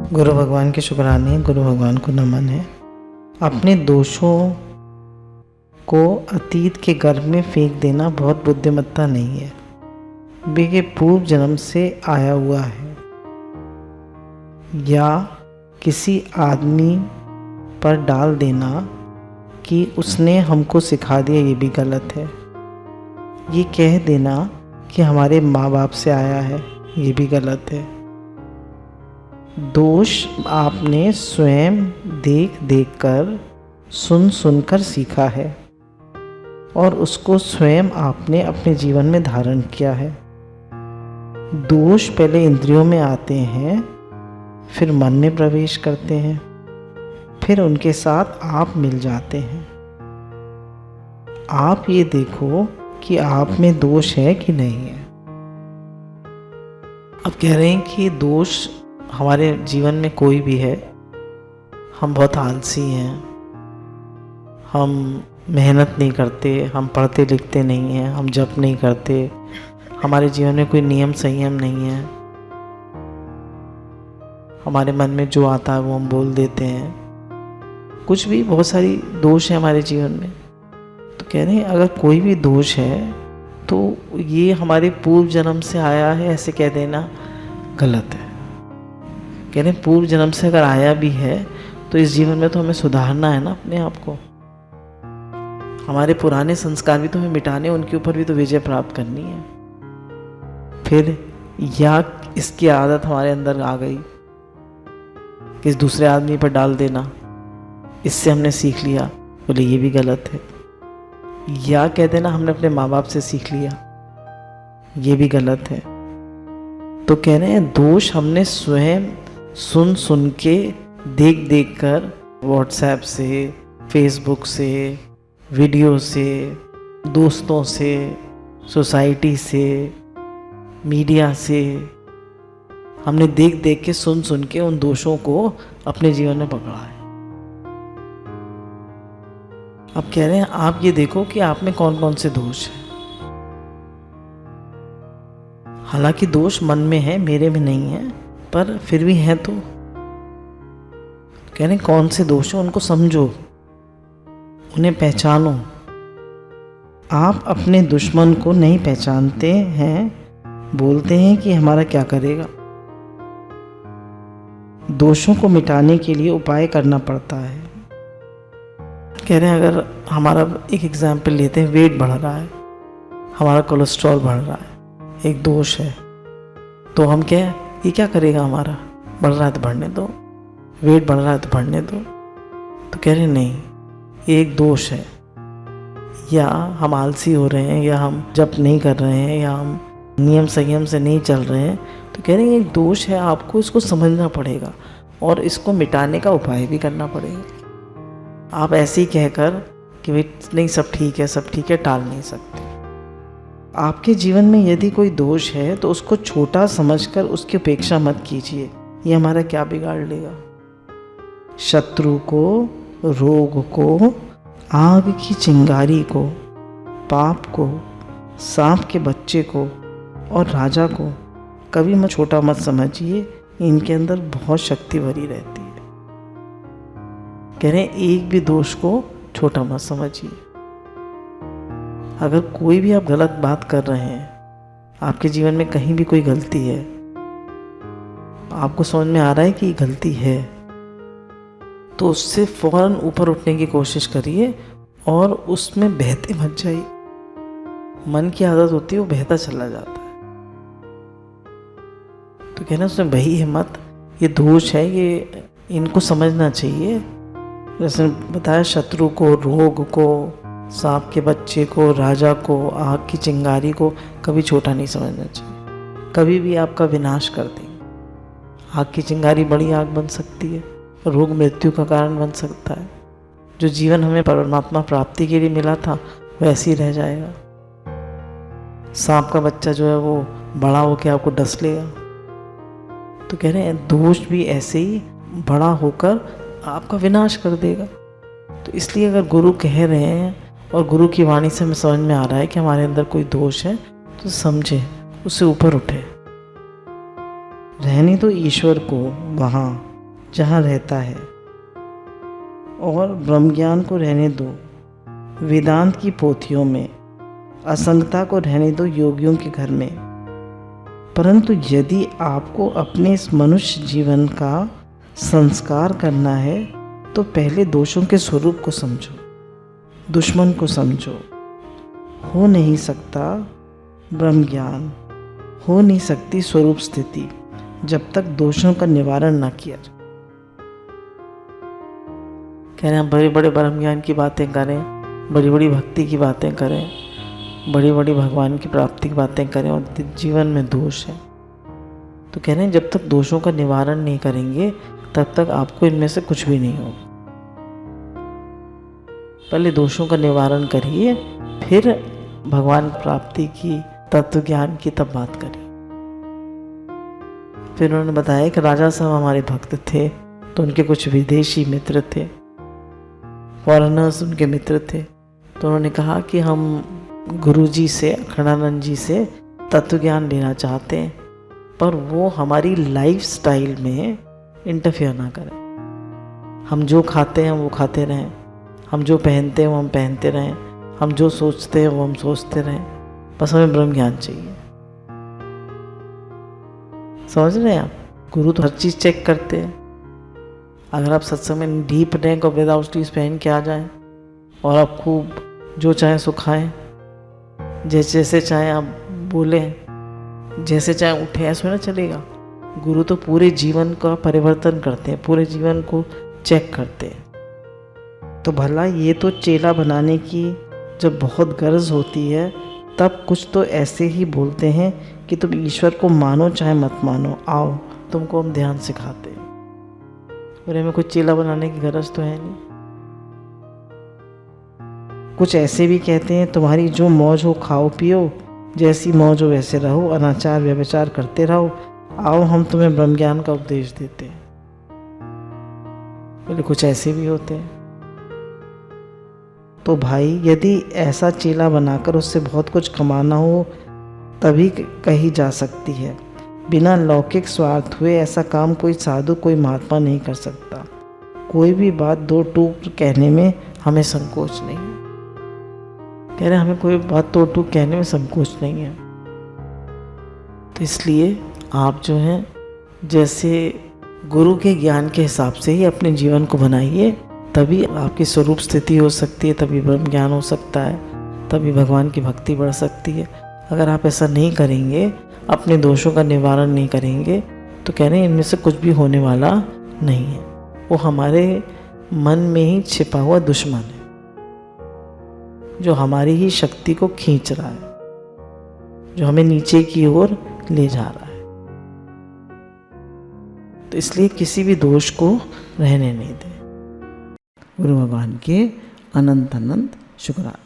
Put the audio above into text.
गुरु भगवान के शुक्राने, गुरु भगवान को नमन है। अपने दोषों को अतीत के गर्भ में फेंक देना बहुत बुद्धिमत्ता नहीं है, ये पूर्व जन्म से आया हुआ है। या किसी आदमी पर डाल देना कि उसने हमको सिखा दिया, ये भी गलत है। ये कह देना कि हमारे माँ बाप से आया है, ये भी गलत है। दोष आपने स्वयं देख देख कर, सुन सुनकर सीखा है और उसको स्वयं आपने अपने जीवन में धारण किया है। दोष पहले इंद्रियों में आते हैं, फिर मन में प्रवेश करते हैं, फिर उनके साथ आप मिल जाते हैं। आप ये देखो कि आप में दोष है कि नहीं है। अब कह रहे हैं कि दोष हमारे जीवन में कोई भी है, हम बहुत आलसी हैं, हम मेहनत नहीं करते, हम पढ़ते लिखते नहीं हैं, हम जप नहीं करते, हमारे जीवन में कोई नियम संयम नहीं है, हमारे मन में जो आता है वो हम बोल देते हैं, कुछ भी बहुत सारी दोष है हमारे जीवन में। तो कह रहे हैं अगर कोई भी दोष है तो ये हमारे पूर्व जन्म से आया है, ऐसे कह देना गलत है। कह रहे हैं पूर्व जन्म से अगर आया भी है तो इस जीवन में तो हमें सुधारना है ना अपने आप को। हमारे पुराने संस्कार भी तो हमें मिटाने, उनके ऊपर भी तो विजय प्राप्त करनी है। फिर या इसकी आदत हमारे अंदर आ गई, किस दूसरे आदमी पर डाल देना, इससे हमने सीख लिया, बोले ये भी गलत है। या कह देना हमने अपने माँ बाप से सीख लिया, ये भी गलत है। तो कह रहे हैं दोष हमने स्वयं सुन सुन के, देख देख कर, व्हाट्सएप से, फेसबुक से, वीडियो से, दोस्तों से, सोसाइटी से, मीडिया से, हमने देख देख के, सुन सुन के उन दोषों को अपने जीवन में पकड़ा है। अब कह रहे हैं आप ये देखो कि आप में कौन कौन से दोष हैं। हालांकि दोष मन में है, मेरे में नहीं है, पर फिर भी हैं। तो कह रहे हैं कौन से दोष हैं उनको समझो, उन्हें पहचानो। आप अपने दुश्मन को नहीं पहचानते हैं, बोलते हैं कि हमारा क्या करेगा। दोषों को मिटाने के लिए उपाय करना पड़ता है। कह रहे हैं अगर हमारा एक एग्जाम्पल लेते हैं, वेट बढ़ रहा है, हमारा कोलेस्ट्रॉल बढ़ रहा है, एक दोष है। तो हम ये क्या करेगा, हमारा बढ़ रहा है तो बढ़ने दो, वेट बढ़ रहा है तो बढ़ने दो। तो कह रहे नहीं, ये एक दोष है। या हम आलसी हो रहे हैं, या हम जप नहीं कर रहे हैं, या हम नियम संयम से नहीं चल रहे हैं, तो कह रहे हैं एक दोष है, आपको इसको समझना पड़ेगा और इसको मिटाने का उपाय भी करना पड़ेगा। आप ऐसे ही कहकर कि भाई नहीं सब ठीक है, सब ठीक है, टाल नहीं सकते। आपके जीवन में यदि कोई दोष है तो उसको छोटा समझकर उसकी उपेक्षा मत कीजिए, ये हमारा क्या बिगाड़ लेगा। शत्रु को, रोग को, आग की चिंगारी को, पाप को, सांप के बच्चे को और राजा को कभी मत छोटा मत समझिए, इनके अंदर बहुत शक्ति भरी रहती है। कह रहे हैं एक भी दोष को छोटा मत समझिए। अगर कोई भी आप गलत बात कर रहे हैं, आपके जीवन में कहीं भी कोई गलती है, आपको समझ में आ रहा है कि गलती है, तो उससे फौरन ऊपर उठने की कोशिश करिए और उसमें बहते मत जाइए। मन की आदत होती है, वो बहता चला जाता है। तो कहना उसमें बही है मत, ये दोष है, ये इनको समझना चाहिए। जैसे बताया, शत्रु को, रोग को, सांप के बच्चे को, राजा को, आग की चिंगारी को कभी छोटा नहीं समझना चाहिए, कभी भी आपका विनाश कर देंगे। आग की चिंगारी बड़ी आग बन सकती है, रोग मृत्यु का कारण बन सकता है। जो जीवन हमें परमात्मा प्राप्ति के लिए मिला था वैसे ही रह जाएगा। सांप का बच्चा जो है वो बड़ा होकर आपको डस लेगा। तो कह रहे हैं दोष भी ऐसे ही बड़ा होकर आपका विनाश कर देगा। तो इसलिए अगर गुरु कह रहे हैं और गुरु की वाणी से हमें समझ में आ रहा है कि हमारे अंदर कोई दोष है, तो समझे, उससे ऊपर उठे। रहने दो ईश्वर को वहाँ जहाँ रहता है, और ब्रह्म ज्ञान को रहने दो वेदांत की पोथियों में, असंगता को रहने दो योगियों के घर में। परंतु यदि आपको अपने इस मनुष्य जीवन का संस्कार करना है तो पहले दोषों के स्वरूप को समझो, दुश्मन को समझो। हो नहीं सकता ब्रह्म ज्ञान, हो नहीं सकती स्वरूप स्थिति जब तक दोषों का निवारण ना किया जाए। कह रहे हैं हम बड़े बड़े ब्रह्म ज्ञान की बातें करें, बड़ी बड़ी भक्ति की बातें करें, बड़ी बड़ी भगवान की प्राप्ति की बातें करें, और जीवन में दोष है। तो कह रहे हैं जब तक दोषों का निवारण नहीं करेंगे तब तक आपको इनमें से कुछ भी नहीं होगा। पहले दोषों का निवारण करिए, फिर भगवान प्राप्ति की, तत्व ज्ञान की तब बात करिए। फिर उन्होंने बताया कि राजा साहब हमारे भक्त थे, तो उनके कुछ विदेशी मित्र थे, फॉरेनर्स उनके मित्र थे। तो उन्होंने कहा कि हम गुरुजी से, अखंडानंद जी से तत्व ज्ञान लेना चाहते हैं, पर वो हमारी लाइफ स्टाइल में इंटरफेयर ना करें। हम जो खाते हैं वो खाते रहें, हम जो पहनते हैं वो हम पहनते रहें, हम जो सोचते हैं वो हम सोचते रहें, बस हमें ब्रह्म ज्ञान चाहिए। समझ रहे हैं आप? गुरु तो हर चीज़ चेक करते हैं। अगर आप सत्संग में डीप नेक और विदाउट स्लीव्स पहन के आ जाएं और आप खूब जो चाहें सो खाएं, जैसे चाहें आप बोलें, जैसे चाहें उठें, ऐसा ना चलेगा। गुरु तो पूरे जीवन का परिवर्तन करते हैं, पूरे जीवन को चेक करते हैं। तो भला ये तो चेला बनाने की जब बहुत गरज होती है तब कुछ तो ऐसे ही बोलते हैं कि तुम ईश्वर को मानो चाहे मत मानो, आओ तुमको हम ध्यान सिखाते हैं। और हमें कोई चेला बनाने की गरज तो है नहीं। कुछ ऐसे भी कहते हैं तुम्हारी जो मौज हो खाओ पियो, जैसी मौज हो वैसे रहो, अनाचार व्यभिचार करते रहो, आओ हम तुम्हें ब्रह्म ज्ञान का उपदेश देते हैं। बोले कुछ ऐसे भी होते हैं। तो भाई यदि ऐसा चेला बनाकर उससे बहुत कुछ कमाना हो तभी कही जा सकती है। बिना लौकिक स्वार्थ हुए ऐसा काम कोई साधु, कोई महात्मा नहीं कर सकता। कोई भी बात दो टूक कहने में हमें संकोच नहीं है। कह रहे हमें कोई बात दो टूक कहने में संकोच नहीं है। तो इसलिए आप जो हैं जैसे गुरु के ज्ञान के हिसाब से ही अपने जीवन को बनाइए, तभी आपकी स्वरूप स्थिति हो सकती है, तभी ब्रह्म ज्ञान हो सकता है, तभी भगवान की भक्ति बढ़ सकती है। अगर आप ऐसा नहीं करेंगे, अपने दोषों का निवारण नहीं करेंगे, तो कह रहे हैं इनमें से कुछ भी होने वाला नहीं है। वो हमारे मन में ही छिपा हुआ दुश्मन है जो हमारी ही शक्ति को खींच रहा है, जो हमें नीचे की ओर ले जा रहा है। तो इसलिए किसी भी दोष को रहने नहीं दें। गुरु भगवान के अनंत अनंत शुक्राना।